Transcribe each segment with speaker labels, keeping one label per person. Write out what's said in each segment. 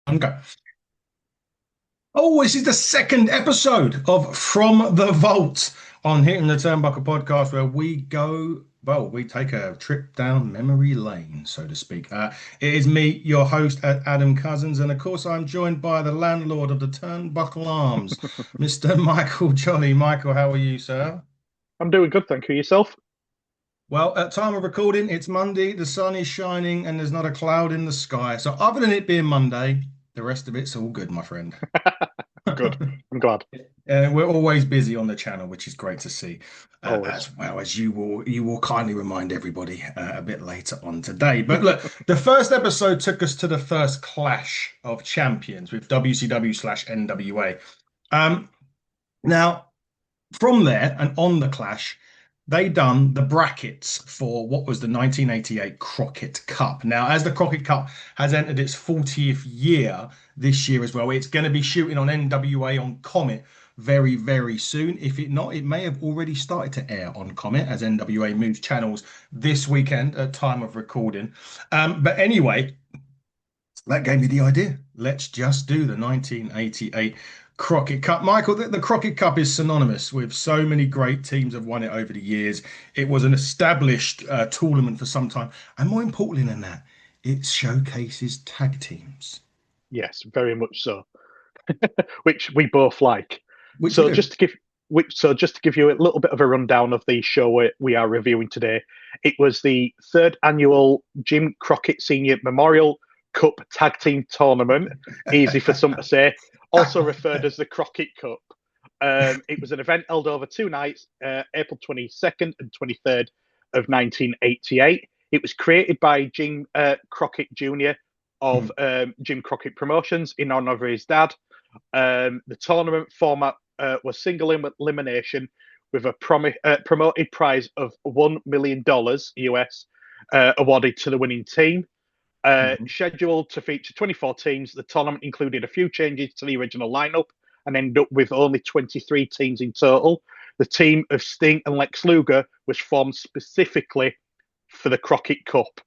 Speaker 1: Okay. Oh, this is the second episode of From the Vault on Hitting the Turnbuckle podcast, where we take a trip down memory lane, so to speak. It is me, your host, Adam Cousins, and of course, I'm joined by the landlord of the Turnbuckle Arms, Mr. Micheal Jolly. Michael, how are you, sir?
Speaker 2: I'm doing good, thank you. Yourself?
Speaker 1: Well, at time of recording, it's Monday, the sun is shining, and there's not a cloud in the sky. So, other than it being Monday, the rest of it's all good, my friend.
Speaker 2: Good. I'm glad.
Speaker 1: We're always busy on the channel, which is great to see,
Speaker 2: Always.
Speaker 1: as well as you will kindly remind everybody a bit later on today. But look, the first episode took us to the first clash of champions with WCW/NWA. Um, Now, from there and on the clash, they done the brackets for what was the 1988 Crockett Cup. Now, as the Crockett Cup has entered its 40th year this year as well, it's going to be shooting on NWA on Comet very, very soon. If it not, it may have already started to air on Comet as NWA moves channels this weekend at time of recording. But anyway, that gave me the idea. Let's just do the 1988 Crockett Cup. Michael, the Crockett Cup is synonymous with so many great teams have won it over the years. It was an established tournament for some time. And more importantly than that, it showcases tag teams,
Speaker 2: Yes, very much so. Which we both like.
Speaker 1: which we
Speaker 2: So
Speaker 1: do.
Speaker 2: just to give just to give you a little bit of a rundown of the show we are reviewing today, it was the third annual Jim Crockett Senior Memorial Cup Tag Team Tournament, easy for some to say, also referred as the Crockett Cup. It was an event held over 2 nights, April 22nd and 23rd of 1988. It was created by Jim Crockett Jr. of Jim Crockett Promotions in honor of his dad. The tournament format was single elimination with a promoted prize of $1 million US awarded to the winning team.
Speaker 1: Mhm.
Speaker 2: Scheduled to feature 24 teams, the tournament included a few changes to the original lineup and ended up with only 23 teams in total. The team of Sting and Lex Luger was formed specifically for the Crockett Cup.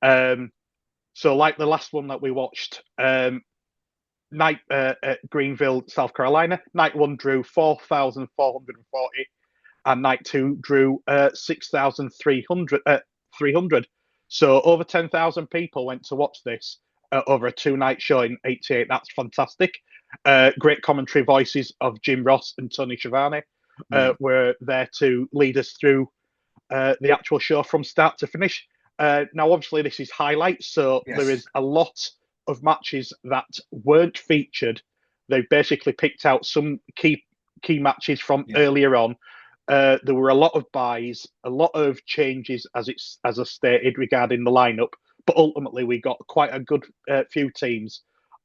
Speaker 2: So, like the last one that we watched, night at Greenville, South Carolina, night one drew 4,440, and night two drew 6,300. 300. So over 10,000 people went to watch this over a 2 night show in '88. That's fantastic. Great commentary voices of Jim Ross and Tony Schiavone
Speaker 1: Yeah.
Speaker 2: were there to lead us through the actual show from start to finish. Now, obviously, this is highlights, so there
Speaker 1: Yes.
Speaker 2: is a lot of matches that weren't featured. They basically picked out some key matches from
Speaker 1: Yeah.
Speaker 2: earlier on. There were a lot of buys, a lot of changes, as I stated regarding the lineup. But ultimately, we got quite a good few teams,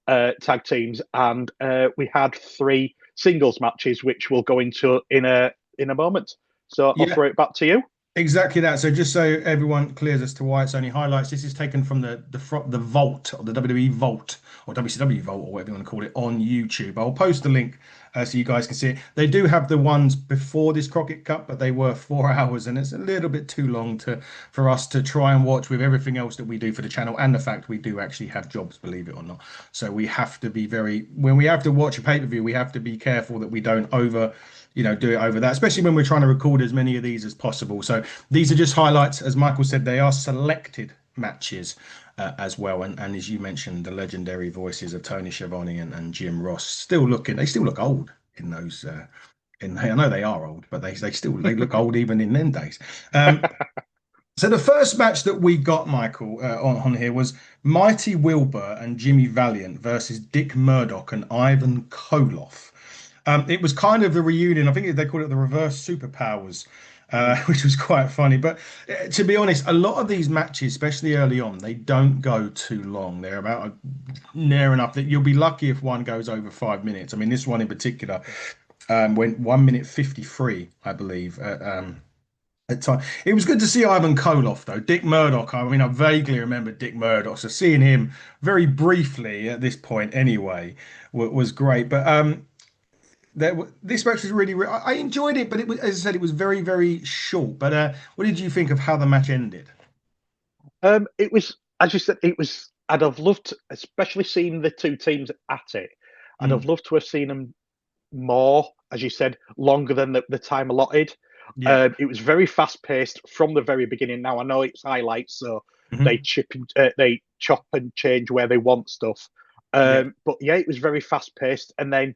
Speaker 2: tag teams, and we had three singles matches, which we'll go into in a moment. So I'll
Speaker 1: Yeah.
Speaker 2: throw it back to you.
Speaker 1: Exactly that. So just so everyone clears as to why it's only highlights, this is taken from the Vault or the WWE Vault or WCW Vault or whatever you want to call it on YouTube. I'll post the link so you guys can see it. They do have the ones before this Crockett Cup, but they were 4 hours, and it's a little bit too long to for us to try and watch with everything else that we do for the channel and the fact we do actually have jobs, believe it or not. So we have to be very when we have to watch a pay-per-view, we have to be careful that we don't do it over that, especially when we're trying to record as many of these as possible. So these are just highlights. As Michael said, they are selected matches as well. And as you mentioned, the legendary voices of Tony Schiavone and Jim Ross they still look old in those. I know they are old, but they look old even in them days. Um, so the first match that we got, Michael, on here was Mighty Wilbur and Jimmy Valiant versus Dick Murdoch and Ivan Koloff. It was kind of the reunion. I think they called it the reverse superpowers,
Speaker 2: Mm.
Speaker 1: which was quite funny. But to be honest, a lot of these matches, especially early on, they don't go too long. They're about near enough that you'll be lucky if one goes over 5 minutes. I mean, this one in particular went 1 minute 53, I believe. At time. It was good to see Ivan Koloff though. Dick Murdoch. I mean, I vaguely remember Dick Murdoch, so seeing him very briefly at this point anyway was great. But this match was I enjoyed it, but it was, as I said, it was very, very short. But what did you think of how the match ended?
Speaker 2: It was, as you said, it was. I'd have loved, especially seeing the two teams at it. I'd have
Speaker 1: Mm,
Speaker 2: loved to have seen them more, as you said, longer than the time allotted.
Speaker 1: yeah.
Speaker 2: It was very fast paced from the very beginning. Now I know it's highlights, so
Speaker 1: Hmm.
Speaker 2: they chop and change where they want stuff.
Speaker 1: Yeah.
Speaker 2: But yeah, it was very fast paced, and then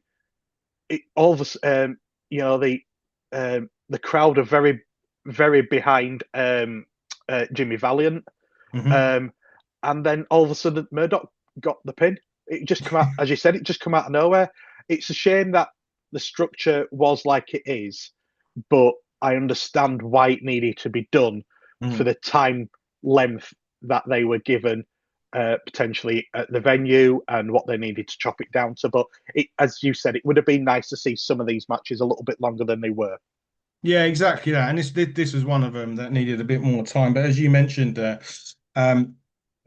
Speaker 2: it all of a, the crowd are very behind Jimmy Valiant,
Speaker 1: Hmm.
Speaker 2: um, and then all of a sudden Murdoch got the pin. It just come out, as you said, it just come out of nowhere. It's a shame that the structure was like it is, but I understand why it needed to be done for
Speaker 1: Mm.
Speaker 2: the time length that they were given, potentially at the venue, and what they needed to chop it down to. But as you said, it would have been nice to see some of these matches a little bit longer than they were.
Speaker 1: Yeah, exactly that. And this was one of them that needed a bit more time. But as you mentioned, um,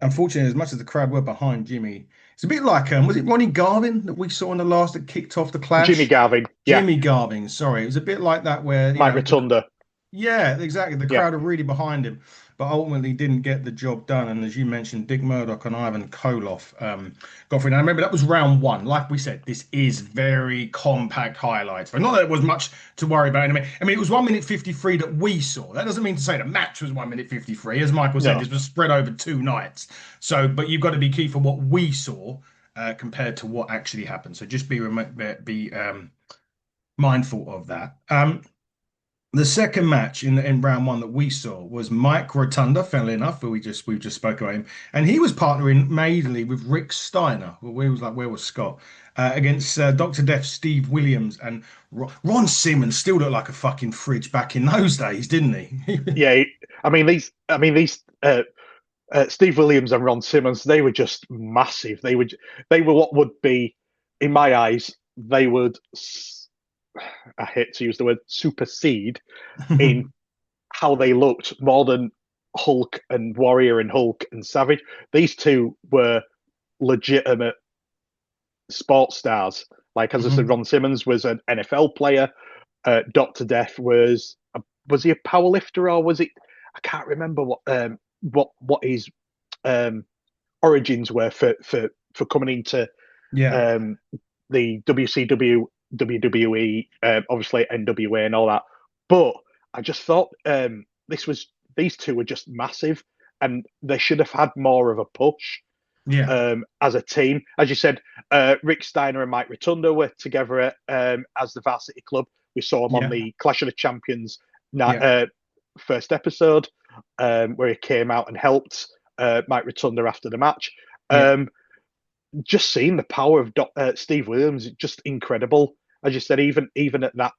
Speaker 1: unfortunately, as much as the crowd were behind Jimmy, it's a bit like was it Ronnie Garvin that we saw in the last that kicked off the
Speaker 2: Jimmy
Speaker 1: clash?
Speaker 2: Garvin, yeah,
Speaker 1: Jimmy Garvin, sorry, it was a bit like that where
Speaker 2: Mike Rotunda,
Speaker 1: yeah, exactly. The
Speaker 2: yeah,
Speaker 1: crowd are really behind him, but ultimately didn't get the job done. And as you mentioned, Dick Murdoch and Ivan Koloff got through. Now, remember, that was round one. Like we said, this is very compact highlights. But not that there was much to worry about. I mean, it was 1 minute 53 that we saw. That doesn't mean to say the match was 1 minute 53. As Michael said,
Speaker 2: no,
Speaker 1: this was spread over 2 nights. So, but you've got to be key for what we saw compared to what actually happened. So just be mindful of that. The second match in round one that we saw was Mike Rotunda, funnily enough, who we just spoke about him, and he was partnering majorly with Rick Steiner. Well, we was like, where was Scott? Against Dr. Death, Steve Williams, and Ron Simmons. Still looked like a fucking fridge back in those days, didn't he?
Speaker 2: yeah. I mean these. Steve Williams and Ron Simmons, they were just massive. They were what would be, in my eyes, they would. I hate to use the word supersede in how they looked more than Hulk and Warrior and Hulk and Savage. These two were legitimate sports stars. Like as I said,
Speaker 1: Mhm.
Speaker 2: Ron Simmons was an NFL player. Doctor Death was he a power lifter or was it? I can't remember what his um, origins were for coming into
Speaker 1: Yeah,
Speaker 2: um, the WCW, WWE, obviously NWA and all that. But I just thought these two were just massive, and they should have had more of a push
Speaker 1: yeah,
Speaker 2: as a team. As you said, Rick Steiner and Mike Rotunda were together as the Varsity Club. We saw him on
Speaker 1: yeah,
Speaker 2: the Clash of the Champions
Speaker 1: yeah,
Speaker 2: first episode, where he came out and helped Mike Rotunda after the match.
Speaker 1: yeah.
Speaker 2: Um, just seeing the power of Steve Williams, just incredible. As you said, even at that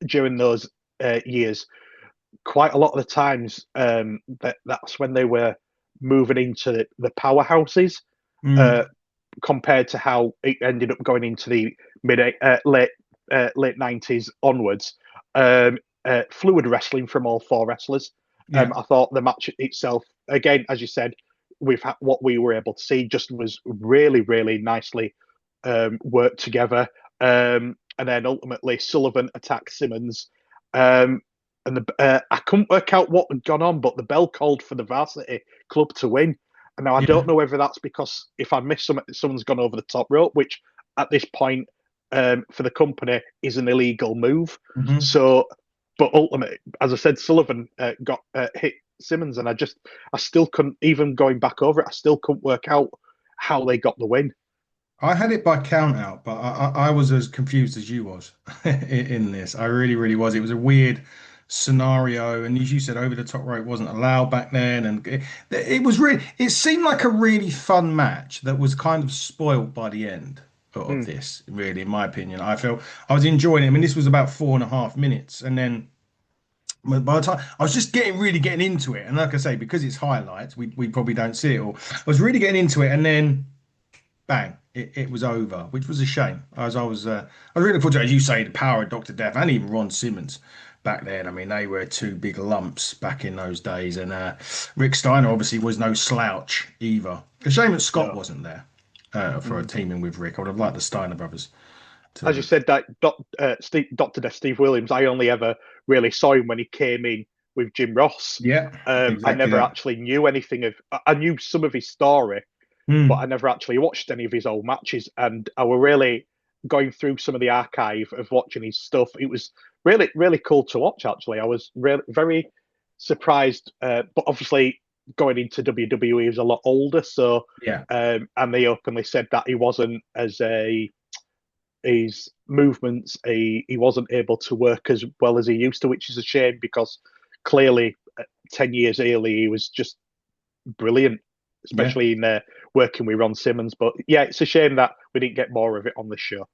Speaker 2: during those years, quite a lot of the times that's when they were moving into the powerhouses, uh,
Speaker 1: Mm,
Speaker 2: compared to how it ended up going into the late 90s onwards. Fluid wrestling from all four wrestlers.
Speaker 1: yeah.
Speaker 2: I thought the match itself, again, as you said, with what we were able to see, just was really nicely worked together. And then ultimately Sullivan attacked Simmons. Um, and I couldn't work out what had gone on, but the bell called for the Varsity Club to win. And now I
Speaker 1: Yeah.
Speaker 2: don't know whether that's because if I miss something, someone's gone over the top rope, which at this point for the company is an illegal move.
Speaker 1: Hmm.
Speaker 2: So, but ultimately, as I said, Sullivan got hit Simmons, and I still couldn't, even going back over it, I still couldn't work out how they got the win.
Speaker 1: I had it by count out, but I was as confused as you was in this. I really was. It was a weird scenario, and as you said, over the top rope wasn't allowed back then, and it was really. It seemed like a really fun match that was kind of spoiled by the end of
Speaker 2: Mm.
Speaker 1: this. Really, in my opinion, I felt I was enjoying it. I mean, this was about 4.5 minutes, and then. By the time I was just really getting into it, and like I say, because it's highlights, we probably don't see it all. I was really getting into it, and then bang, it was over, which was a shame. I was really looking forward to, as you say, the power of Dr. Death and even Ron Simmons back then. I mean, they were two big lumps back in those days, and Rick Steiner obviously was no slouch either. A shame that Scott
Speaker 2: No.
Speaker 1: wasn't there for a
Speaker 2: Mm.
Speaker 1: teaming with Rick. I would have liked the Steiner brothers
Speaker 2: As you
Speaker 1: to.
Speaker 2: said, that Dr. Death Steve Williams, I only ever really saw him when he came in with Jim Ross.
Speaker 1: Yeah,
Speaker 2: I
Speaker 1: exactly
Speaker 2: never
Speaker 1: that.
Speaker 2: actually knew anything of. I knew some of his story, but
Speaker 1: Mm.
Speaker 2: I never actually watched any of his old matches. And I were really going through some of the archive of watching his stuff. It was really, really cool to watch, actually. I was really very surprised. But obviously, going into WWE, he was a lot older. So,
Speaker 1: Yeah.
Speaker 2: and they openly said that he wasn't as a his movements, he wasn't able to work as well as he used to, which is a shame because clearly 10 years early he was just brilliant,
Speaker 1: Yeah.
Speaker 2: especially in working with Ron Simmons. But yeah, it's a shame that we didn't get more of it on the show.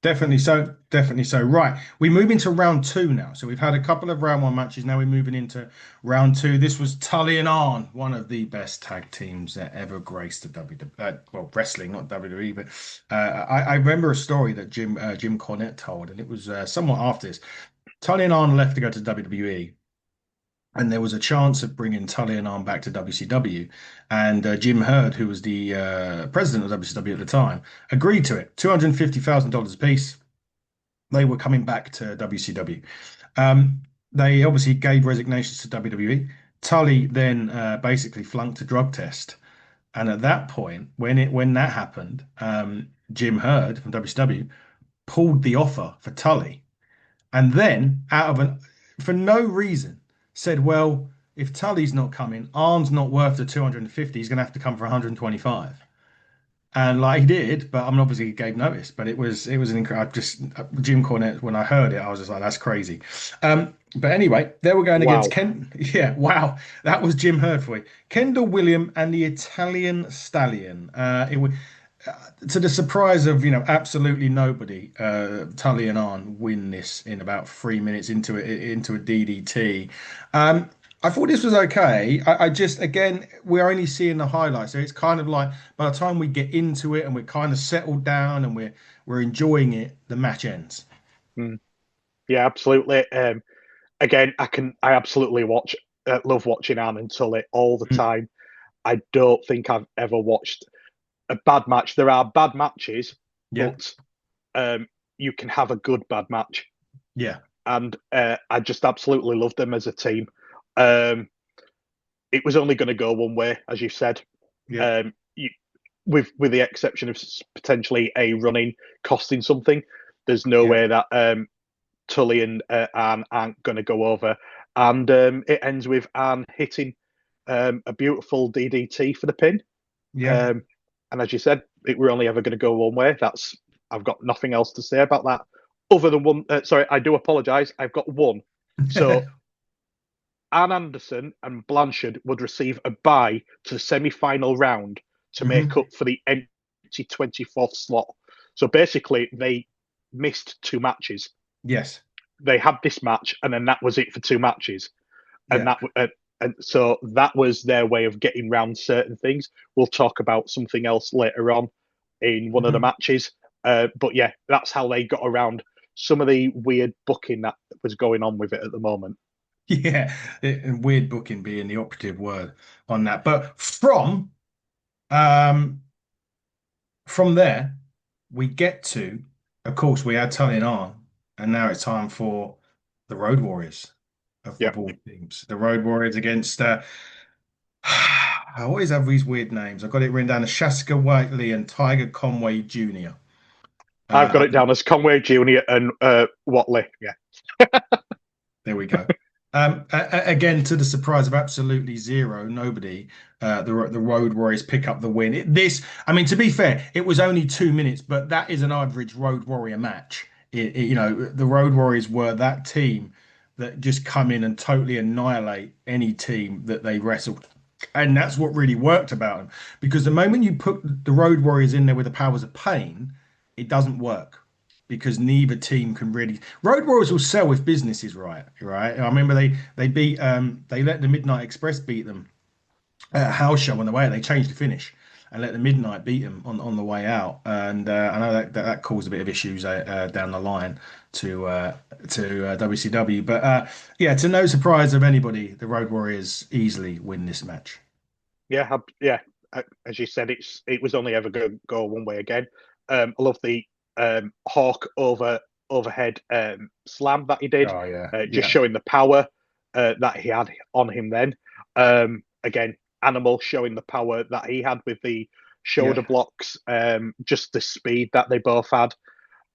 Speaker 1: Definitely so. Definitely so. Right. We move into round two now. So we've had a couple of round one matches. Now we're moving into round two. This was Tully and Arn, one of the best tag teams that ever graced the WWE. Well, wrestling, not WWE, but I remember a story that Jim Cornette told, and it was somewhat after this. Tully and Arn left to go to WWE, and there was a chance of bringing Tully and Arn back to WCW. And Jim Hurd, who was the president of WCW at the time, agreed to it. $250,000 a piece. They were coming back to WCW. They obviously gave resignations to WWE. Tully then basically flunked a drug test, and at that point, when that happened, Jim Hurd from WCW pulled the offer for Tully, and then out of an for no reason said, "Well, if Tully's not coming, Arn's not worth the 250. He's going to have to come for 125." And like he did, but I mean, obviously he gave notice. But it was an incredible. Just Jim Cornette. When I heard it, I was just like, "That's crazy." But anyway, they were going against
Speaker 2: Wow.
Speaker 1: Ken. Yeah, wow, that was Jim Herd for you. Kendall William and the Italian Stallion. It was to the surprise of absolutely nobody. Tully and Arn win this in about 3 minutes into a DDT. I thought this was okay. I just, again, we're only seeing the highlights, so it's kind of like by the time we get into it and we're kind of settled down and we're enjoying it, the match ends.
Speaker 2: Mm. Yeah, absolutely. Again, I absolutely love watching Anne and Tully all the
Speaker 1: Mm.
Speaker 2: time. I don't think I've ever watched a bad match. There are bad matches,
Speaker 1: Yeah,
Speaker 2: but you can have a good bad match,
Speaker 1: yeah,
Speaker 2: and I just absolutely love them as a team. Um, it was only going to go one way, as you said.
Speaker 1: yeah,
Speaker 2: Um, you, with the exception of potentially a running costing something, there's no
Speaker 1: yeah,
Speaker 2: way that Tully and Anne aren't going to go over. And it ends with Anne hitting a beautiful DDT for the pin.
Speaker 1: yeah.
Speaker 2: Um, and as you said, we're only ever going to go one way. I've got nothing else to say about that other than one. Sorry, I do apologise. I've got one. So Ann Anderson and Blanchard would receive a bye to the semi-final round to make
Speaker 1: Hmm.
Speaker 2: up for the empty 24th slot. So basically, they missed two matches.
Speaker 1: Yes,
Speaker 2: They had this match, and then that was it for two matches, and
Speaker 1: yeah.
Speaker 2: so that was their way of getting round certain things. We'll talk about something else later on in one of the
Speaker 1: Mhm.
Speaker 2: matches, but yeah, that's how they got around some of the weird booking that was going on with it at the moment.
Speaker 1: Yeah, and weird booking being the operative word on that. But um, from there, we get to, of course, we had Tully and Arn, and now it's time for the Road Warriors
Speaker 2: Yeah,
Speaker 1: of all teams. The Road Warriors against, I always have these weird names. I've got it written down as Shaska Whiteley and Tiger Conway Jr.
Speaker 2: I've got
Speaker 1: Uh,
Speaker 2: it down as Conway Jr. and Watley. Yeah,
Speaker 1: There we go. Again, to the surprise of absolutely zero, nobody, the Road Warriors pick up the win. I mean, to be fair, it was only 2 minutes, but that is an average Road Warrior match. The Road Warriors were that team that just come in and totally annihilate any team that they wrestled. And that's what really worked about them. Because the moment you put the Road Warriors in there with the powers of pain, it doesn't work because neither team can really. Road Warriors will sell if business is right, right? I remember they beat they let the Midnight Express beat them at a house show on the way. They changed the finish and let the Midnight beat them on the way out. And I know that caused a bit of issues down the line to WCW. But yeah, to no surprise of anybody, the Road Warriors easily win this match.
Speaker 2: yeah. As you said, it was only ever going to go one way again. I love the Hawk overhead slam that he did,
Speaker 1: Oh yeah,
Speaker 2: just
Speaker 1: yeah.
Speaker 2: showing the power that he had on him then. Again, Animal showing the power that he had with the shoulder
Speaker 1: Yeah.
Speaker 2: blocks, just the speed that they both had.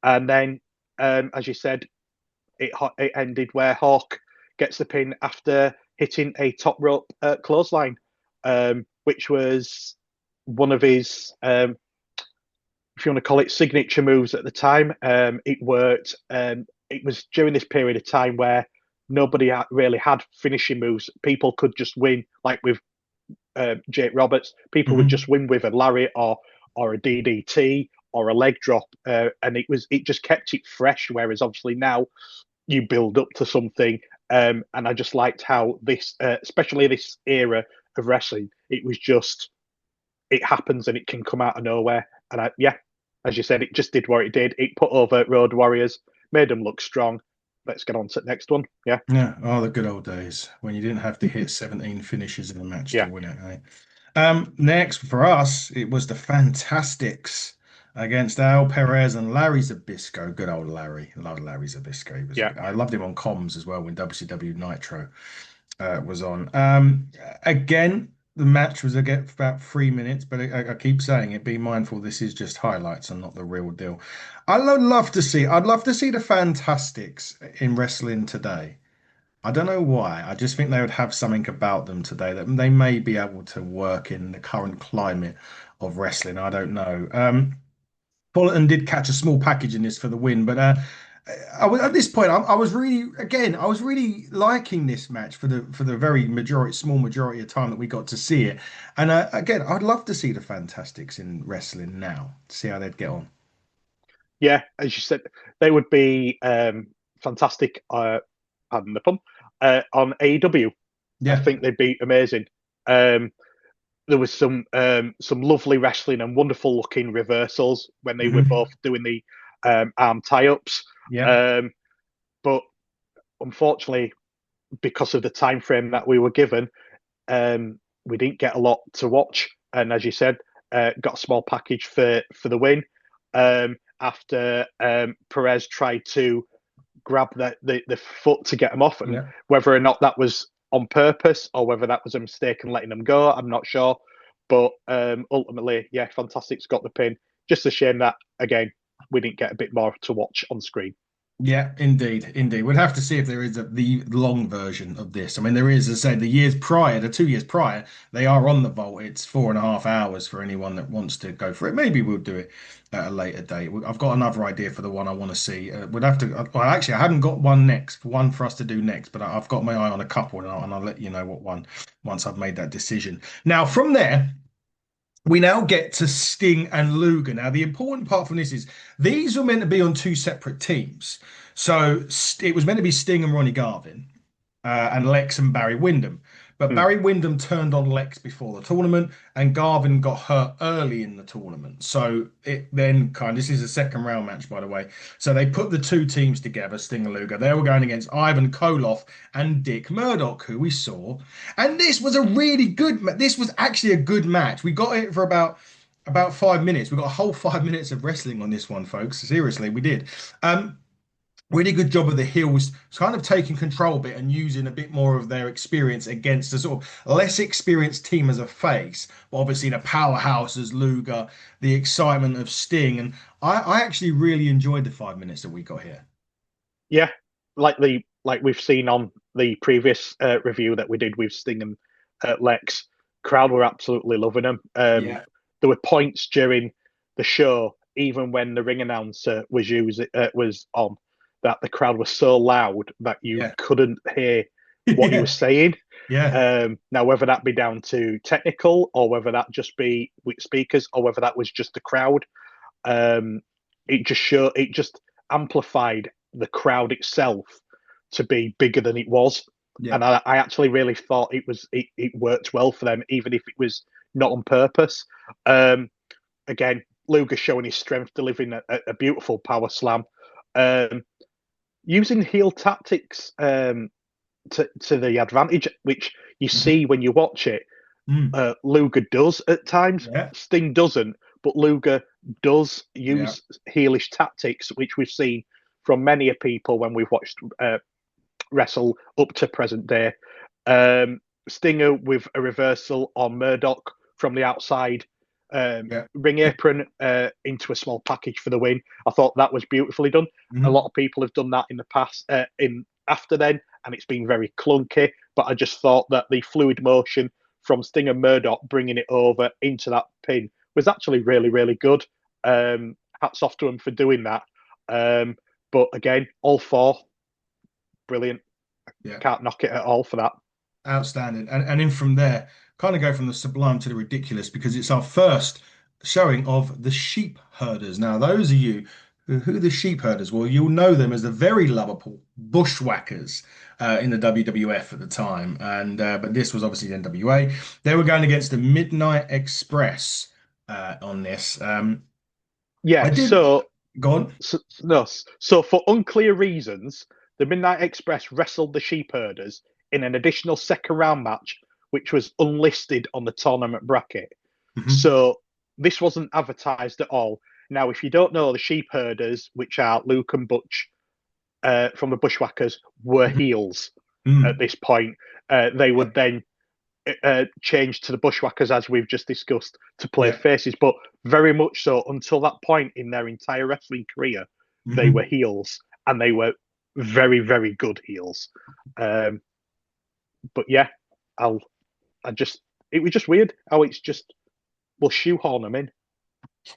Speaker 2: And then, as you said, it ended where Hawk gets the pin after hitting a top rope clothesline, which was one of his, if you want to call it, signature moves at the time. It worked. It was during this period of time where nobody really had finishing moves. People could just win, like with Jake Roberts. People would just
Speaker 1: Hmm.
Speaker 2: win with a lariat or a DDT or a leg drop, and it just kept it fresh. Whereas obviously now you build up to something, and I just liked how this, especially this era of wrestling, it was just it happens and it can come out of nowhere. And yeah, as you said, it just did what it did. It put over Road Warriors, made them look strong. Let's get on to the next one. Yeah,
Speaker 1: Yeah. Oh, the good old days when you didn't have to hit 17 finishes in a match to
Speaker 2: yeah,
Speaker 1: win it, eh? Next for us, it was the Fantastics against Al Perez and Larry Zbyszko. Good old Larry. I love Larry Zbyszko.
Speaker 2: yeah,
Speaker 1: I loved him on comms as well when WCW Nitro was on. Again, the match was again for about 3 minutes, but I keep saying it. Be mindful, this is just highlights and not the real deal. I'd love to see the Fantastics in wrestling today. I don't know why. I just think they would have something about them today that they may be able to work in the current climate of wrestling. I don't know. Fullerton did catch a small package in this for the win, but at this point, I was really, again, I was really liking this match for the very small majority of time that we got to see it. And again, I'd love to see the Fantastics in wrestling now, see how they'd get on.
Speaker 2: yeah. As you said, they would be fantastic. Pardon the pun. On AEW, I
Speaker 1: Yeah.
Speaker 2: think they'd be amazing. Um, there was some lovely wrestling and wonderful looking reversals when they were both
Speaker 1: Hmm.
Speaker 2: doing the arm tie ups.
Speaker 1: Yeah.
Speaker 2: Um, but unfortunately, because of the time frame that we were given, we didn't get a lot to watch. And as you said, got a small package for the win. After Perez tried to grab the foot to get him off, and
Speaker 1: Yeah.
Speaker 2: whether or not that was on purpose or whether that was a mistake and letting him go, I'm not sure. But ultimately, yeah, Fantastic's got the pin. Just a shame that again we didn't get a bit more to watch on screen.
Speaker 1: Yeah, indeed, indeed. We'd have to see if there is the long version of this. I mean, there is, as I say, the years prior, the 2 years prior, they are on the vault. It's 4.5 hours for anyone that wants to go for it. Maybe we'll do it at a later date. I've got another idea for the one I want to see. We'd have to. Well, actually, I haven't got one for us to do next, but I've got my eye on a couple, and I'll let you know what one once I've made that decision. Now, from there. We now get to Sting and Luger. Now, the important part from this is these were meant to be on two separate teams. So it was meant to be Sting and Ronnie Garvin and Lex and Barry Windham. But
Speaker 2: Hmm.
Speaker 1: Barry Windham turned on Lex before the tournament, and Garvin got hurt early in the tournament. So it then this is a second round match, by the way. So they put the two teams together, Sting and Luger. They were going against Ivan Koloff and Dick Murdoch, who we saw. And this was a really good This was actually a good match. We got it for about 5 minutes. We got a whole 5 minutes of wrestling on this one, folks. Seriously, we did. Really good job of the heels kind of taking control a bit and using a bit more of their experience against a sort of less experienced team as a face, but obviously the powerhouse as Luger, the excitement of Sting. And I actually really enjoyed the 5 minutes that we got here.
Speaker 2: Yeah, like we've seen on the previous review that we did with Sting and Lex, crowd were absolutely loving them.
Speaker 1: Yeah.
Speaker 2: There were points during the show, even when the ring announcer was on, that the crowd was so loud that you
Speaker 1: Yeah.
Speaker 2: couldn't hear what he was
Speaker 1: Yeah.
Speaker 2: saying.
Speaker 1: Yeah.
Speaker 2: Now, whether that be down to technical or whether that just be with speakers or whether that was just the crowd, um, it just amplified the crowd itself to be bigger than it was.
Speaker 1: Yeah.
Speaker 2: And I actually really thought it worked well for them, even if it was not on purpose. Um, Again, Luger showing his strength, delivering a beautiful power slam, um, using heel tactics to the advantage, which you
Speaker 1: Mhm.
Speaker 2: see when you watch it.
Speaker 1: Mm.
Speaker 2: Luger does at times.
Speaker 1: Yeah.
Speaker 2: Sting doesn't, but Luger does
Speaker 1: Yeah.
Speaker 2: use heelish tactics, which we've seen from many a people when we've watched wrestle up to present day. Stinger with a reversal on Murdoch from the outside,
Speaker 1: Yeah.
Speaker 2: Ring apron into a small package for the win. I thought that was beautifully done. A
Speaker 1: Mhm.
Speaker 2: lot of people have done that in the past, in after then, and it's been very clunky. But I just thought that the fluid motion from Sting and Murdoch bringing it over into that pin was actually really, really good. Hats off to them for doing that. But again, all four, brilliant.
Speaker 1: Yeah.
Speaker 2: Can't knock it at all for that.
Speaker 1: Outstanding. And in from there, kind of go from the sublime to the ridiculous because it's our first showing of the sheep herders. Now, those of you who are the sheep herders, well, you'll know them as the very lovable bushwhackers in the WWF at the time. And but this was obviously the NWA. They were going against the Midnight Express on this. I
Speaker 2: Yeah,
Speaker 1: did go on.
Speaker 2: no, so for unclear reasons, the Midnight Express wrestled the sheep herders in an additional second round match, which was unlisted on the tournament bracket.
Speaker 1: Mhm.
Speaker 2: So this wasn't advertised at all. Now, if you don't know, the sheep herders, which are Luke and Butch from the Bushwhackers, were
Speaker 1: Mhm.
Speaker 2: heels at
Speaker 1: Mm.
Speaker 2: this point. They
Speaker 1: Yeah.
Speaker 2: would then change to the Bushwhackers, as we've just discussed, to play
Speaker 1: Yeah.
Speaker 2: faces. But very much so, until that point in their entire wrestling career, they were
Speaker 1: Mhm.
Speaker 2: heels, and they were very, very good heels. Um, but yeah, I'll, I just, it was just weird how it's just, we'll shoehorn them in.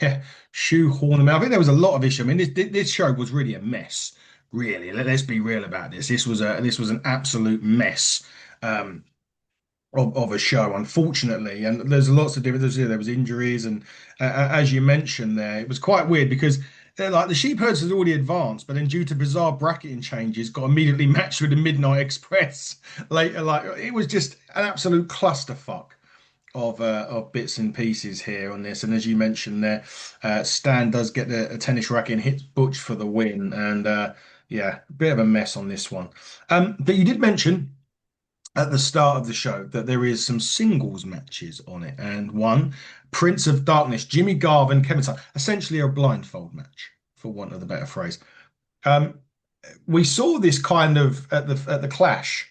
Speaker 1: Yeah, shoehorn them out. I think there was a lot of issue. I mean, this show was really a mess. Really, let's be real about this. This was an absolute mess um, of a show, unfortunately. And there's lots of different. There was injuries, and as you mentioned, there it was quite weird because like the Sheepherders had already advanced, but then due to bizarre bracketing changes, got immediately matched with the Midnight Express later. Like it was just an absolute clusterfuck of bits and pieces here on this. And as you mentioned there, Stan does get a tennis racket and hits Butch for the win. And yeah, a bit of a mess on this one. But you did mention at the start of the show that there is some singles matches on it, and one Prince of Darkness, Jimmy Garvin, Kevin Sullivan, essentially a blindfold match, for want of a better phrase. Um, we saw this kind of at the Clash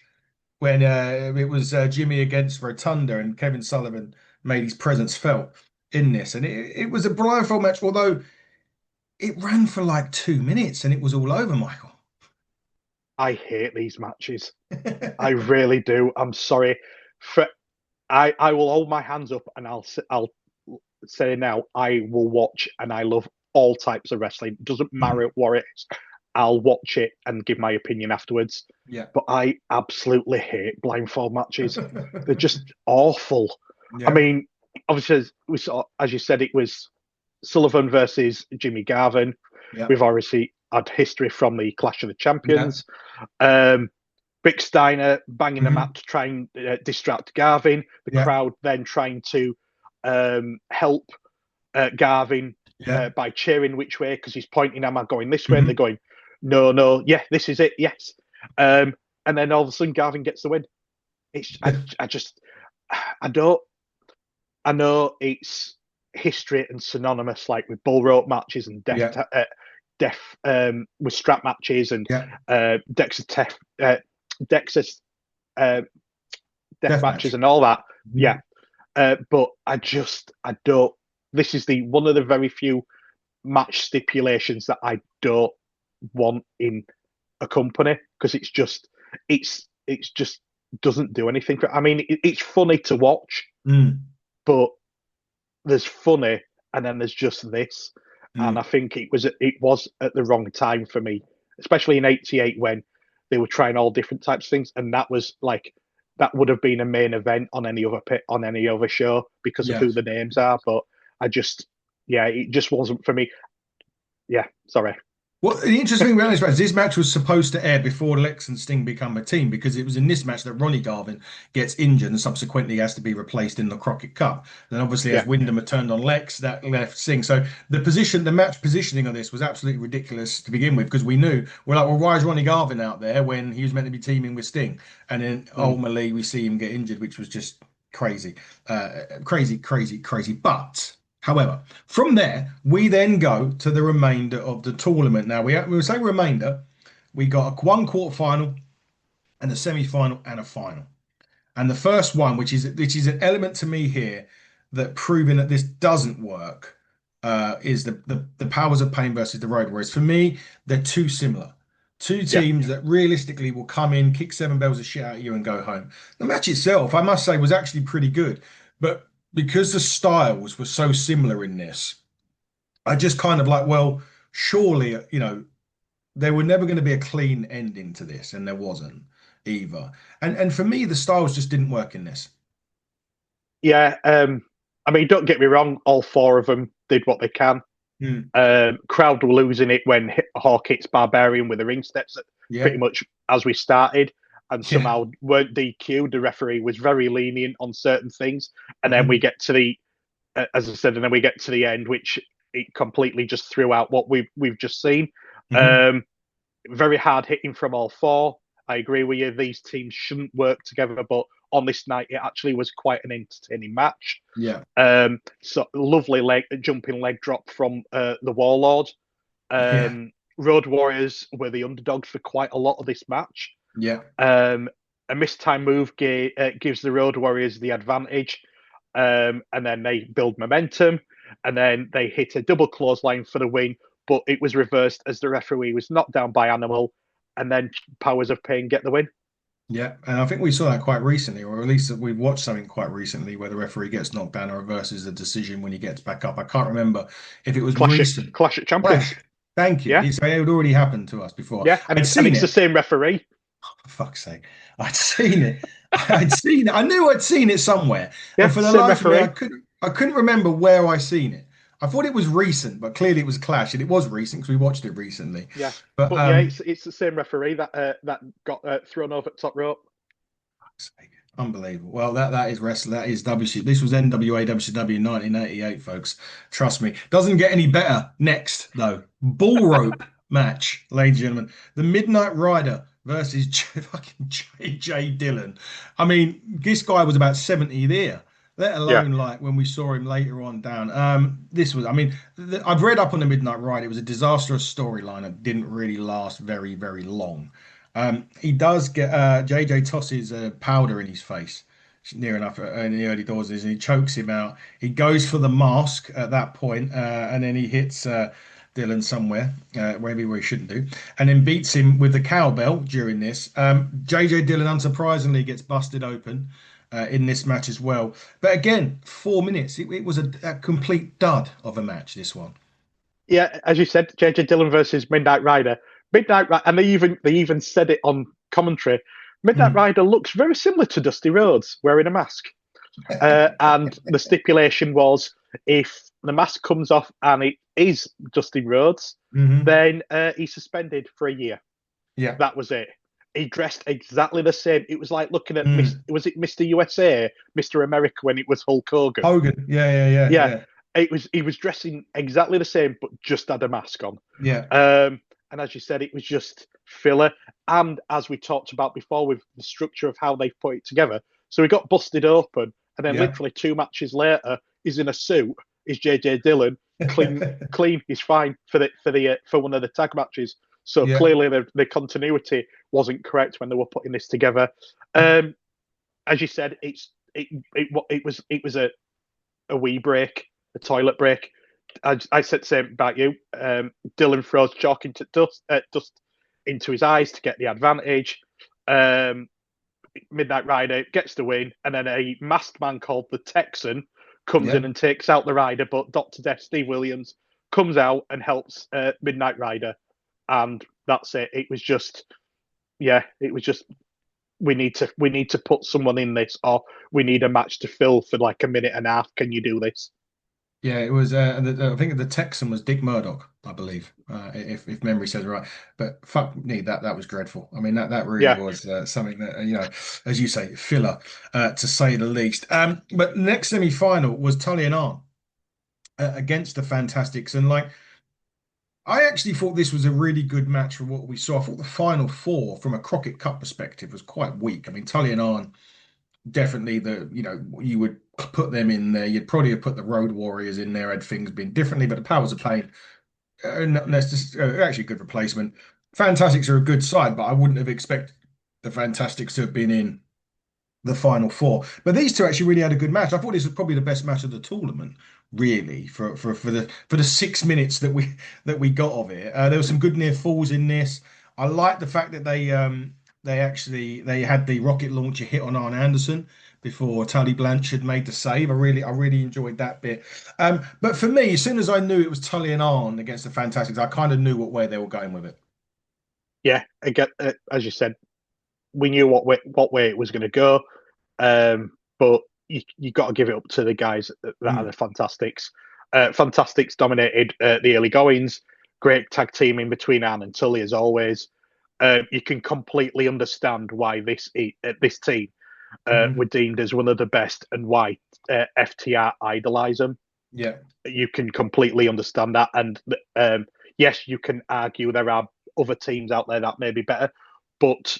Speaker 1: when it was Jimmy against Rotunda and Kevin Sullivan made his presence felt in this. And it was a blindfold match, although it ran for like 2 minutes and it was all over, Michael.
Speaker 2: I hate these matches. I really do. I'm sorry. For I will hold my hands up and I'll say now I will watch and I love all types of wrestling. It doesn't
Speaker 1: Mhm.
Speaker 2: matter what it is. I'll watch it and give my opinion afterwards.
Speaker 1: Yeah.
Speaker 2: But I absolutely hate blindfold matches. They're just awful. I
Speaker 1: Yeah.
Speaker 2: mean, obviously, as we saw, as you said, it was Sullivan versus Jimmy Garvin.
Speaker 1: Yeah.
Speaker 2: We've obviously had history from the Clash of the
Speaker 1: Yeah.
Speaker 2: Champions. Um, Rick Steiner banging the
Speaker 1: Mhm.
Speaker 2: mat to try and distract Garvin. The
Speaker 1: Yeah.
Speaker 2: crowd then trying to help Garvin
Speaker 1: Yeah.
Speaker 2: by cheering which way because he's pointing, am I going this way? And they're
Speaker 1: Mhm.
Speaker 2: going, no, no, yeah, this is it, yes. And then all of a sudden, Garvin gets the win. It's I just I don't I know it's history and synonymous like with bull rope matches and
Speaker 1: Yeah.
Speaker 2: death with strap matches and
Speaker 1: Yeah.
Speaker 2: Dexter Dexter's uh, death matches
Speaker 1: Deathmatch.
Speaker 2: and all that. Yeah,
Speaker 1: Mhm.
Speaker 2: but I don't. This is the one of the very few match stipulations that I don't want in a company because it's just doesn't do anything. I mean, it's funny to watch,
Speaker 1: Mm.
Speaker 2: but there's funny and then there's just this, and I
Speaker 1: Mm.
Speaker 2: think it was at the wrong time for me, especially in '88 when they were trying all different types of things, and that was like that would have been a main event on any other on any other show because of
Speaker 1: Yeah.
Speaker 2: who the names are. But I just, yeah, it just wasn't for me. Yeah, sorry.
Speaker 1: Well, the interesting thing about this match is this match was supposed to air before Lex and Sting become a team because it was in this match that Ronnie Garvin gets injured and subsequently has to be replaced in the Crockett Cup. Then obviously as
Speaker 2: Yeah,
Speaker 1: Wyndham had turned on Lex, that left Sting. So the match positioning of this was absolutely ridiculous to begin with because we knew we're like, well, why is Ronnie Garvin out there when he was meant to be teaming with Sting? And then
Speaker 2: mm,
Speaker 1: ultimately we see him get injured, which was just crazy, crazy, crazy, crazy. But however, from there, we then go to the remainder of the tournament. Now, we say remainder, we got a one quarter final and a semi final and a final. And the first one, which is an element to me here that proving that this doesn't work is the Powers of Pain versus the Road Warriors. For me, they're too similar. Two
Speaker 2: Yeah.
Speaker 1: teams that realistically will come in, kick seven bells of shit out of you, and go home. The match itself, I must say, was actually pretty good, but because the styles were so similar in this, I just kind of like, well, surely, there were never going to be a clean ending to this, and there wasn't either. And for me, the styles just didn't work in this.
Speaker 2: Yeah. I mean, don't get me wrong, all four of them did what they can.
Speaker 1: Mm.
Speaker 2: Crowd were losing it when Hawk hits Barbarian with the ring steps
Speaker 1: Yeah,
Speaker 2: pretty much as we started, and
Speaker 1: yeah.
Speaker 2: somehow weren't DQ'd. The referee was very lenient on certain things, and then we
Speaker 1: Mhm.
Speaker 2: get to the, as I said, and then we get to the end, which it completely just threw out what we've just seen.
Speaker 1: Mhm.
Speaker 2: Um, Very hard hitting from all four. I agree with you. These teams shouldn't work together, but on this night, it actually was quite an entertaining match.
Speaker 1: Yeah,
Speaker 2: So lovely jumping leg drop from the Warlord.
Speaker 1: yeah,
Speaker 2: Road Warriors were the underdogs for quite a lot of this match.
Speaker 1: yeah,
Speaker 2: A mistime move gives the Road Warriors the advantage, and then they build momentum, and then they hit a double clothesline for the win, but it was reversed as the referee was knocked down by Animal, and then Powers of Pain get the win.
Speaker 1: yeah. And I think we saw that quite recently, or at least we've watched something quite recently where the referee gets knocked down and reverses the decision when he gets back up. I can't remember if it was recent.
Speaker 2: Clash at Champions.
Speaker 1: Clash. Thank you.
Speaker 2: Yeah,
Speaker 1: It had already happened to us before.
Speaker 2: yeah, and
Speaker 1: I'd
Speaker 2: it's and
Speaker 1: seen
Speaker 2: it's the
Speaker 1: it.
Speaker 2: same referee.
Speaker 1: For fuck's sake. I'd seen it. I'd seen it. I knew I'd seen it somewhere. And
Speaker 2: Yeah,
Speaker 1: for the
Speaker 2: same
Speaker 1: life of me, I
Speaker 2: referee.
Speaker 1: couldn't I couldn't remember where I seen it. I thought it was recent, but clearly it was Clash, and it was recent because we watched it recently.
Speaker 2: Yeah,
Speaker 1: But
Speaker 2: but yeah, it's the same referee that got thrown over at top rope.
Speaker 1: fuck's sake. Unbelievable. Well, that is wrestling. That is WC. This was NWA WCW 1988, folks. Trust me. Doesn't get any better. Next, though, bull rope match, ladies and gentlemen. The Midnight Rider versus fucking JJ Dillon. I mean, this guy was about 70 there, let
Speaker 2: Yeah,
Speaker 1: alone like when we saw him later on down. This was, I mean, I've read up on the Midnight Rider. It was a disastrous storyline that didn't really last very, very long. He does get JJ tosses powder in his face near enough in the early doors, and he chokes him out. He goes for the mask at that point, and then he hits Dylan somewhere, maybe where he shouldn't do, and then beats him with the cowbell during this. JJ Dillon, unsurprisingly, gets busted open in this match as well. But again, 4 minutes. It was a complete dud of a match, this one.
Speaker 2: yeah. As you said, JJ Dillon versus Midnight Rider. Midnight Rider, and they even said it on commentary. Midnight
Speaker 1: Mm.
Speaker 2: Rider looks very similar to Dusty Rhodes wearing a mask. And the stipulation was if the mask comes off and it is Dusty Rhodes,
Speaker 1: Hmm.
Speaker 2: then he's suspended for a year.
Speaker 1: Yeah.
Speaker 2: That was it. He dressed exactly the same. It was like looking at
Speaker 1: Mm.
Speaker 2: was it Mr. USA, Mr. America when it was Hulk Hogan?
Speaker 1: Hogan. Yeah, yeah, yeah,
Speaker 2: Yeah,
Speaker 1: yeah.
Speaker 2: he was dressing exactly the same, but just had a mask on.
Speaker 1: Yeah.
Speaker 2: And as you said, it was just filler. And as we talked about before, with the structure of how they've put it together, so he got busted open, and then
Speaker 1: Yeah.
Speaker 2: literally 2 matches later, he's in a suit. Is JJ Dillon clean? Clean. He's fine for one of the tag matches. So
Speaker 1: Yeah.
Speaker 2: clearly the continuity wasn't correct when they were putting this together. As you said, it was a wee break, a toilet break. I said the same about you. Dylan throws chalk into dust into his eyes to get the advantage. Um, Midnight Rider gets the win, and then a masked man called the Texan comes in
Speaker 1: Yeah.
Speaker 2: and takes out the Rider. But Dr. Death, Steve Williams, comes out and helps Midnight Rider, and that's it. It was just, yeah, it was just we need to put someone in this, or we need a match to fill for like a minute and a half. Can you do this?
Speaker 1: Yeah, it was. I think the Texan was Dick Murdoch, I believe, if memory serves right. But fuck me, that was dreadful. I mean, that really
Speaker 2: Yeah,
Speaker 1: was something that as you say, filler, to say the least. But next semi-final was Tully and Arn against the Fantastics, and like I actually thought this was a really good match for what we saw. I thought the final four, from a Crockett Cup perspective, was quite weak. I mean, Tully and Arn definitely you would put them in there. You'd probably have put the Road Warriors in there had things been differently, but the Powers of Pain, that's just actually a good replacement. Fantastics are a good side, but I wouldn't have expected the Fantastics to have been in the final four. But these two actually really had a good match. I thought this was probably the best match of the tournament, really, for the 6 minutes that we got of it. There was some good near falls in this. I like the fact that they had the rocket launcher hit on Arn Anderson before Tully Blanchard made the save. I really enjoyed that bit. But for me, as soon as I knew it was Tully and Arn against the Fantastics, I kind of knew what way they were going with it.
Speaker 2: Yeah, again, as you said, we knew what way it was going to go, but you got to give it up to the guys that are
Speaker 1: Mm,
Speaker 2: the Fantastics. Fantastics dominated the early goings. Great tag team in between Anne and Tully as always. You can completely understand why this team were
Speaker 1: mhm.
Speaker 2: deemed as one of the best and why FTR idolize them.
Speaker 1: Yeah.
Speaker 2: You can completely understand that, and yes, you can argue there are other teams out there that may be better, but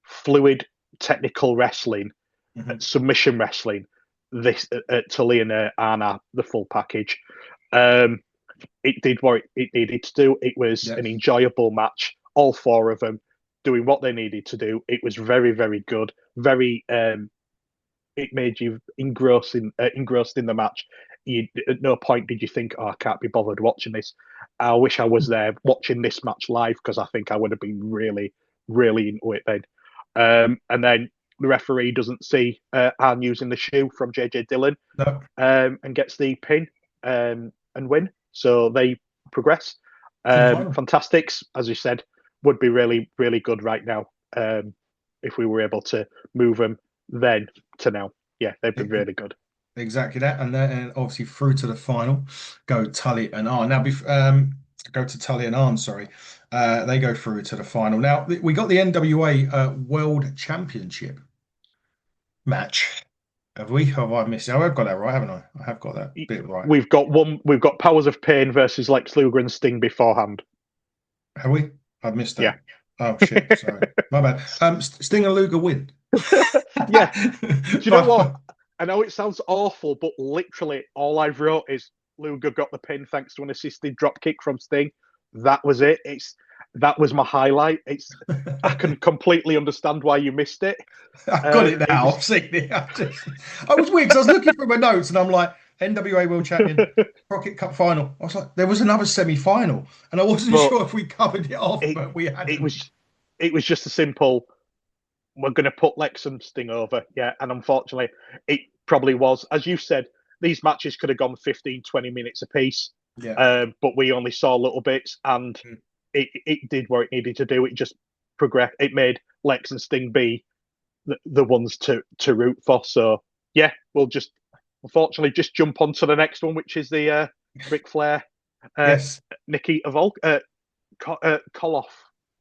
Speaker 2: fluid technical wrestling,
Speaker 1: Mhm.
Speaker 2: submission wrestling, this Tully and Anna, the full package. Um, it did what it needed to do. It was
Speaker 1: Yeah.
Speaker 2: an enjoyable match. All four of them doing what they needed to do. It was very, very good. Very. It made you engrossed in the match. At no point did you think, "Oh, I can't be bothered watching this." I wish I was there watching this match live because I think I would have been really, really into it then. And then the referee doesn't see Arn using the shoe from JJ Dillon
Speaker 1: No.
Speaker 2: and gets the pin and win. So they progress.
Speaker 1: To the final.
Speaker 2: Fantastics, as you said, would be really, really good right now if we were able to move them then to now. Yeah, they've been really good.
Speaker 1: Exactly that, and then obviously through to the final go Tully and Arn. Now, go to Tully and Arn. Sorry, they go through to the final. Now we got the NWA World Championship match. Have we? Have I missed it? Oh, I've got that right, haven't I? I have got that bit right.
Speaker 2: We've got one. We've got Powers of Pain versus Lex Luger and Sting beforehand.
Speaker 1: Have we? I've missed
Speaker 2: Yeah,
Speaker 1: that. Oh shit! Sorry, my bad. Sting and Luger win.
Speaker 2: yeah. Do you know what?
Speaker 1: But
Speaker 2: I know it sounds awful, but literally all I've wrote is Luger got the pin thanks to an assisted drop kick from Sting. That was it. That was my highlight. I can completely understand why you missed it.
Speaker 1: I've got it
Speaker 2: It
Speaker 1: now.
Speaker 2: was
Speaker 1: I've seen it. I was weird because I was looking through my notes and I'm like, NWA World Champion, Crockett Cup final. I was like, there was another semi-final, and I wasn't
Speaker 2: but
Speaker 1: sure if we covered it off,
Speaker 2: it
Speaker 1: but we
Speaker 2: it
Speaker 1: hadn't.
Speaker 2: was just a simple we're going to put Lex and Sting over. Yeah. And unfortunately, it probably was. As you said, these matches could have gone 15, 20 minutes apiece,
Speaker 1: Yeah.
Speaker 2: but we only saw little bits and
Speaker 1: Mm.
Speaker 2: it did what it needed to do. It just progressed. It made Lex and Sting be the ones to root for. So, yeah, we'll just unfortunately just jump on to the next one, which is the Ric Flair, uh,
Speaker 1: Yes.
Speaker 2: Nikita Koloff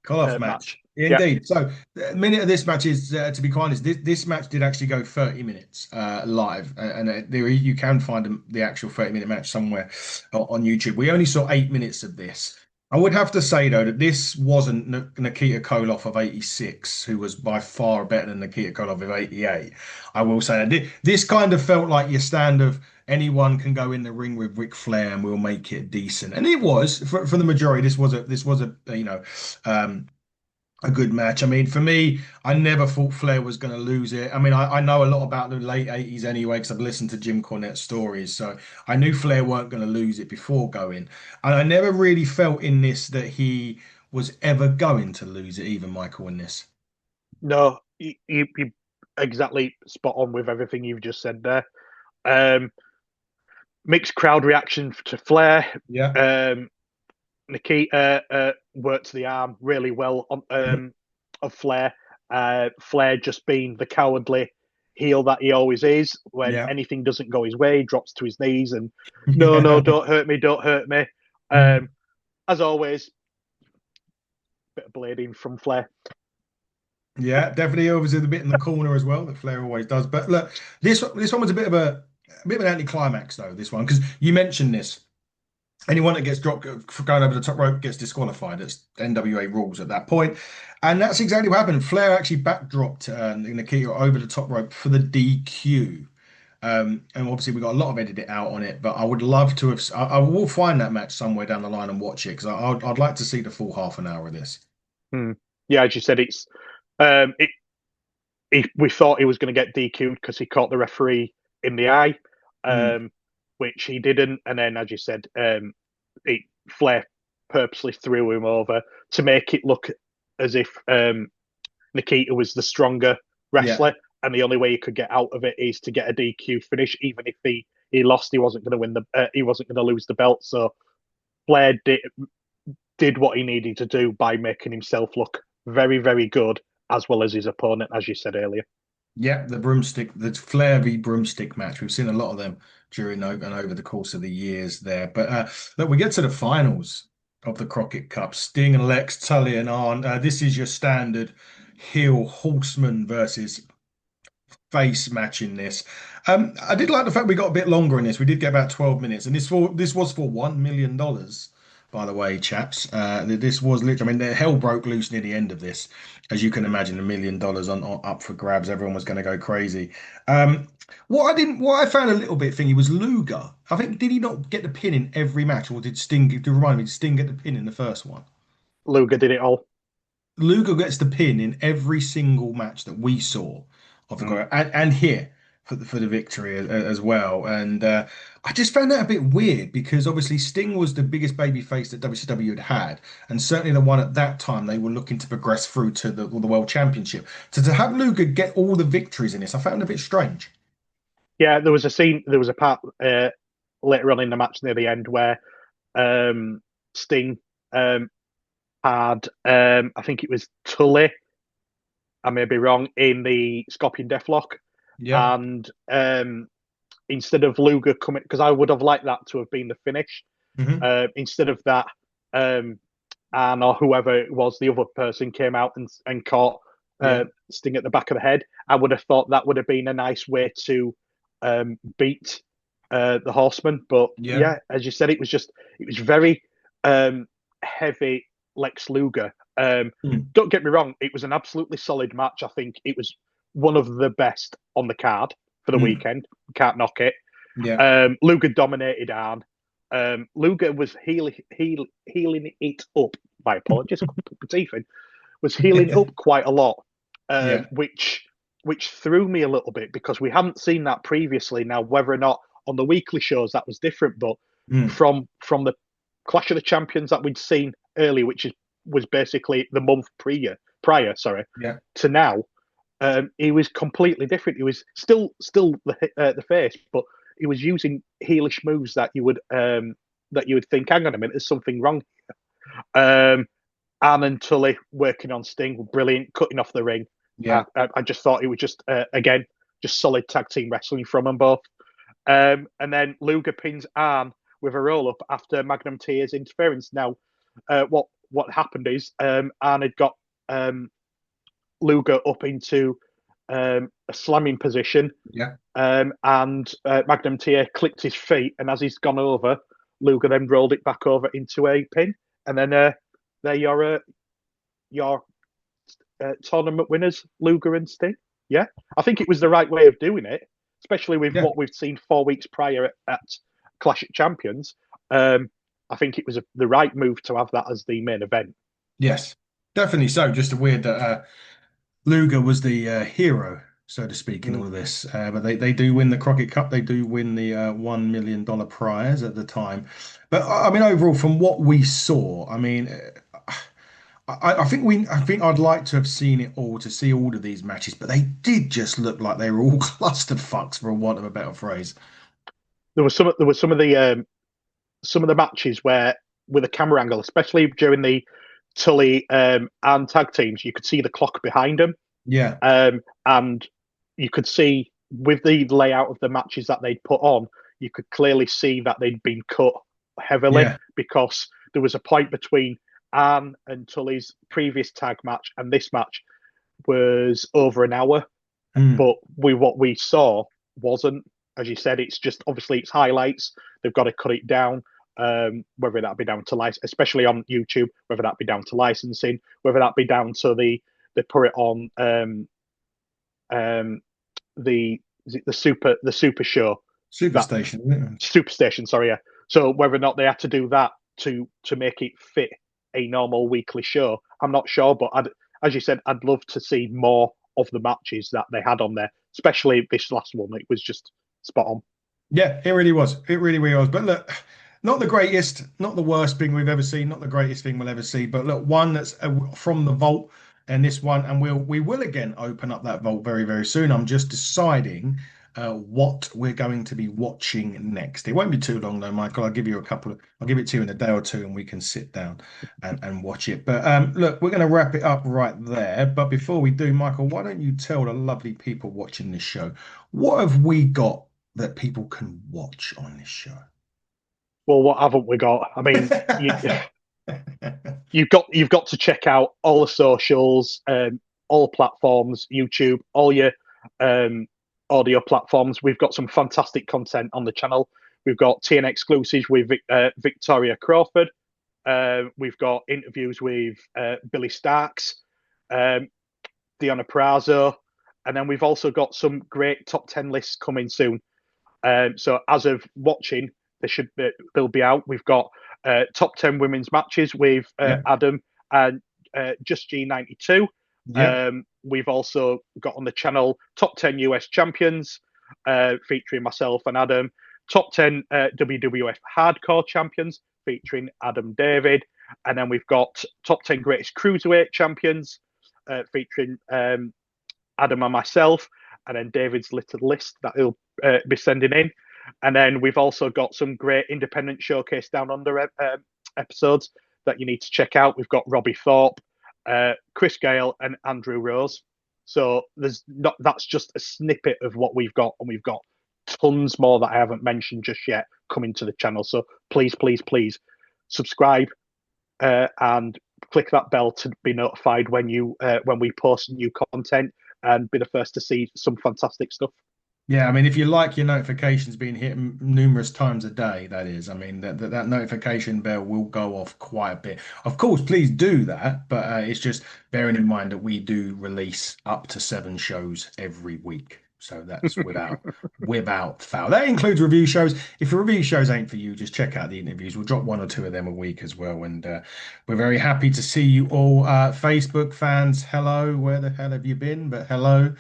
Speaker 1: Call-off match.
Speaker 2: match. Yeah.
Speaker 1: Indeed. So, the minute of this match is, to be quite honest, this match did actually go 30 minutes live. And there you can find the actual 30-minute match somewhere on YouTube. We only saw 8 minutes of this. I would have to say, though, that this wasn't Nikita Koloff of 86, who was by far better than Nikita Koloff of 88. I will say that this kind of felt like your stand of anyone can go in the ring with Ric Flair and we'll make it decent. And it was for the majority. This was a um, a good match. I mean, for me, I never thought Flair was going to lose it. I mean, I know a lot about the late 80s anyway, because I've listened to Jim Cornette's stories. So I knew Flair weren't going to lose it before going. And I never really felt in this that he was ever going to lose it, even Michael, in this.
Speaker 2: No, you exactly spot on with everything you've just said there. Um, Mixed crowd reaction to Flair.
Speaker 1: Yeah.
Speaker 2: Um, Nikita worked the arm really well of Flair. Flair just being the cowardly heel that he always is. When
Speaker 1: Yeah.
Speaker 2: anything doesn't go his way, he drops to his knees and no, no,
Speaker 1: Yeah.
Speaker 2: don't hurt me, don't hurt me.
Speaker 1: Mm.
Speaker 2: As always, bit of blading from Flair.
Speaker 1: Yeah, definitely over to the bit in the corner as well that Flair always does. But look, this one was a bit of an anticlimax though. This one because you mentioned this. Anyone that gets dropped for going over the top rope gets disqualified. It's NWA rules at that point. And that's exactly what happened. Flair actually backdropped Nikita over the top rope for the DQ. And obviously, we got a lot of edit out on it, but I would love to have. I will find that match somewhere down the line and watch it because I'd like to see the full half an hour of this.
Speaker 2: Hmm. Yeah, as you said, it we thought he was going to get DQ'd because he caught the referee in the eye,
Speaker 1: Mm.
Speaker 2: which he didn't. And then, as you said, Flair purposely threw him over to make it look as if Nikita was the stronger
Speaker 1: Yeah.
Speaker 2: wrestler, and the only way he could get out of it is to get a DQ finish. Even if he lost, he wasn't going to win he wasn't going to lose the belt. So Flair did what he needed to do by making himself look very, very good, as well as his opponent, as you said earlier.
Speaker 1: Yeah, the broomstick, the Flair v broomstick match. We've seen a lot of them during and over the course of the years there. But look, we get to the finals of the Crockett Cup. Sting and Lex, Tully and Arn. This is your standard heel horseman versus face match in this. I did like the fact we got a bit longer in this. We did get about 12 minutes, and this was for $1 million, by the way, chaps. This was literally, I mean, the hell broke loose near the end of this, as you can imagine. $1 million on up for grabs. Everyone was going to go crazy. What I found a little bit thingy was Luger. I think did he not get the pin in every match, or did Sting? To remind me, did Sting get the pin in the first one?
Speaker 2: Luger did it all.
Speaker 1: Luger gets the pin in every single match that we saw of the
Speaker 2: Mm.
Speaker 1: Goya and here for the victory as well. And I just found that a bit weird because obviously Sting was the biggest baby face that WCW had, and certainly the one at that time they were looking to progress through to the World Championship. So to have Luger get all the victories in this, I found a bit strange.
Speaker 2: Yeah, there was a scene, there was a part later on in the match near the end where Sting had, I think it was Tully, I may be wrong, in the Scorpion Deathlock.
Speaker 1: Yeah.
Speaker 2: And instead of Luger coming, because I would have liked that to have been the finish,
Speaker 1: Hmm.
Speaker 2: instead of that, Anne or whoever it was, the other person came out and caught
Speaker 1: Yeah.
Speaker 2: Sting at the back of the head. I would have thought that would have been a nice way to beat the Horseman. But
Speaker 1: Yeah.
Speaker 2: yeah, as you said, it was very heavy Lex Luger.
Speaker 1: Mm.
Speaker 2: Don't get me wrong, it was an absolutely solid match. I think it was one of the best on the card for the
Speaker 1: Mm.
Speaker 2: weekend. Can't knock it.
Speaker 1: Yeah.
Speaker 2: Luger dominated Arn. Luger was healing it up. My apologies, Stephen was healing up quite a lot,
Speaker 1: Yeah.
Speaker 2: which threw me a little bit because we hadn't seen that previously. Now, whether or not on the weekly shows that was different, but
Speaker 1: Mm.
Speaker 2: from the Clash of the Champions that we'd seen earlier, was basically the month prior, sorry,
Speaker 1: Yeah.
Speaker 2: to now, he was completely different. He was still the face, but he was using heelish moves that you would think, hang on a minute, there's something wrong. Anne and Tully working on Sting were brilliant, cutting off the ring.
Speaker 1: Yeah.
Speaker 2: I just thought it was just again just solid tag team wrestling from them both. And then Luger pins Arn with a roll up after Magnum Tia's interference. Now, what happened is Arn had got Luger up into a slamming position,
Speaker 1: Yeah.
Speaker 2: and Magnum Tia clicked his feet, and as he's gone over, Luger then rolled it back over into a pin, and then they're your tournament winners, Luger and Sting. Yeah, I think it was the right way of doing it, especially with
Speaker 1: Yeah.
Speaker 2: what we've seen 4 weeks prior at Clash of Champions. I think it was the right move to have that as the main event.
Speaker 1: Yes. Definitely so. Just a weird that Luger was the hero, so to speak, in
Speaker 2: Mm.
Speaker 1: all of this. But they do win the Crockett Cup. They do win the $1 million prize at the time. But I mean, overall, from what we saw, I mean, I think I'd like to have seen it all to see all of these matches, but they did just look like they were all cluster fucks, for want of a better phrase.
Speaker 2: There was some of the matches where with a camera angle, especially during the Tully and tag teams, you could see the clock behind them.
Speaker 1: Yeah,
Speaker 2: And you could see with the layout of the matches that they'd put on, you could clearly see that they'd been cut heavily
Speaker 1: yeah,
Speaker 2: because there was a point between Anne and Tully's previous tag match and this match was over an hour.
Speaker 1: mm,
Speaker 2: But what we saw wasn't, as you said, it's just obviously it's highlights. They've got to cut it down. Whether that be down to especially on YouTube, whether that be down to licensing, whether that be down to they put it on um, the super show that
Speaker 1: Superstation. Yeah.
Speaker 2: Superstation. Sorry, yeah. So whether or not they had to do that to make it fit a normal weekly show, I'm not sure. But as you said, I'd love to see more of the matches that they had on there, especially this last one. It was just spot on.
Speaker 1: Yeah, it really was. It really, really was. But look, not the greatest, not the worst thing we've ever seen, not the greatest thing we'll ever see. But look, one that's from the vault, and this one, and we will again open up that vault very, very soon. I'm just deciding what we're going to be watching next. It won't be too long though, Michael. I'll give it to you in a day or two, and we can sit down and watch it. But look, we're going to wrap it up right there. But before we do, Michael, why don't you tell the lovely people watching this show what have we got that people can watch on this show?
Speaker 2: Well, what haven't we got? I mean, you've got to check out all the socials, all platforms, YouTube, all your audio platforms. We've got some fantastic content on the channel. We've got TN exclusives with Victoria Crawford. We've got interviews with Billy Starks, Deanna Prazo, and then we've also got some great top 10 lists coming soon. So as of watching, they'll be out. We've got top 10 women's matches with Adam and Just G92. We've also got on the channel top 10 US champions featuring myself and Adam. Top 10 WWF hardcore champions featuring Adam David. And then we've got top 10 greatest cruiserweight champions featuring Adam and myself. And then David's little list that he'll be sending in. And then we've also got some great independent showcase down under episodes that you need to check out. We've got Robbie Thorpe, Chris Gale, and Andrew Rose. So that's just a snippet of what we've got, and we've got tons more that I haven't mentioned just yet coming to the channel. So please, please, please subscribe and click that bell to be notified when we post new content and be the first to see some fantastic stuff.
Speaker 1: Yeah, I mean, if you like your notifications being hit numerous times a day, that is, I mean, that notification bell will go off quite a bit. Of course, please do that, but it's just bearing in mind that we do release up to 7 shows every week. So that's without foul. That includes review shows. If the review shows ain't for you, just check out the interviews. We'll drop 1 or 2 of them a week as well. And we're very happy to see you all. Facebook fans, hello. Where the hell have you been? But hello.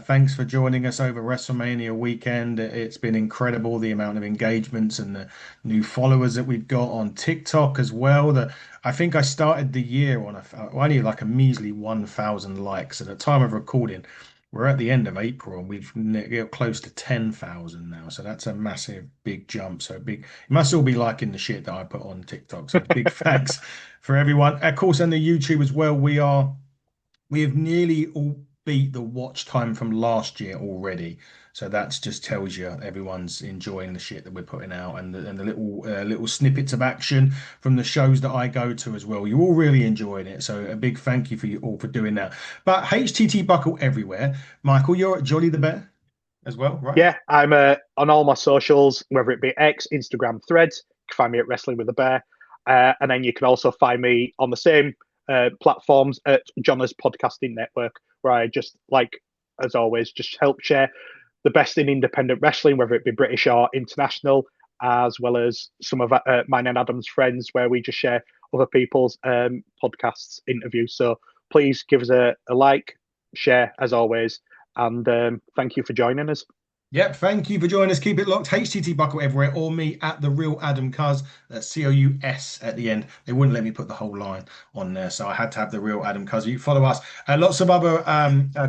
Speaker 1: Thanks for joining us over WrestleMania weekend. It's been incredible, the amount of engagements and the new followers that we've got on TikTok as well. I think I started the year on only like a measly 1,000 likes. At the time of recording, we're at the end of April and we've got close to 10,000 now. So that's a massive, big jump. So big. You must all be liking the shit that I put on TikTok. So big thanks for everyone. Of course, on the YouTube as well, we have nearly all beat the watch time from last year already. So that just tells you everyone's enjoying the shit that we're putting out and the little snippets of action from the shows that I go to as well. You're all really enjoying it. So a big thank you for you all for doing that. But HTT Buckle everywhere. Michael, you're at Jolly the Bear as well, right?
Speaker 2: Yeah, I'm on all my socials, whether it be X, Instagram, Threads. You can find me at Wrestling with the Bear. And then you can also find me on the same platforms at John's Podcasting Network, where I just, like, as always, just help share the best in independent wrestling, whether it be British or international, as well as some of mine and Adam's friends, where we just share other people's podcasts, interviews. So please give us a like, share, as always, and thank you for joining us.
Speaker 1: Yep, thank you for joining us. Keep it locked. HTT Buckle everywhere, or me at the Real Adam Cuz. That's COUS at the end. They wouldn't let me put the whole line on there, so I had to have the Real Adam Cuz. You follow us. Lots of other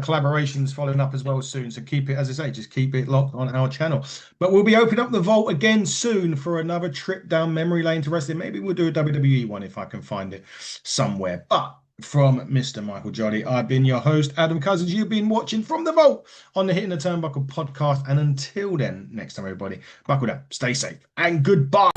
Speaker 1: collaborations following up as well soon. So keep it, as I say, just keep it locked on our channel. But we'll be opening up the vault again soon for another trip down memory lane to wrestling. Maybe we'll do a WWE one if I can find it somewhere. But from Mr. Michael Jolly, I've been your host, Adam Cousins. You've been watching From the Vault on the Hitting the Turnbuckle podcast. And until then, next time, everybody, buckle down, stay safe, and goodbye.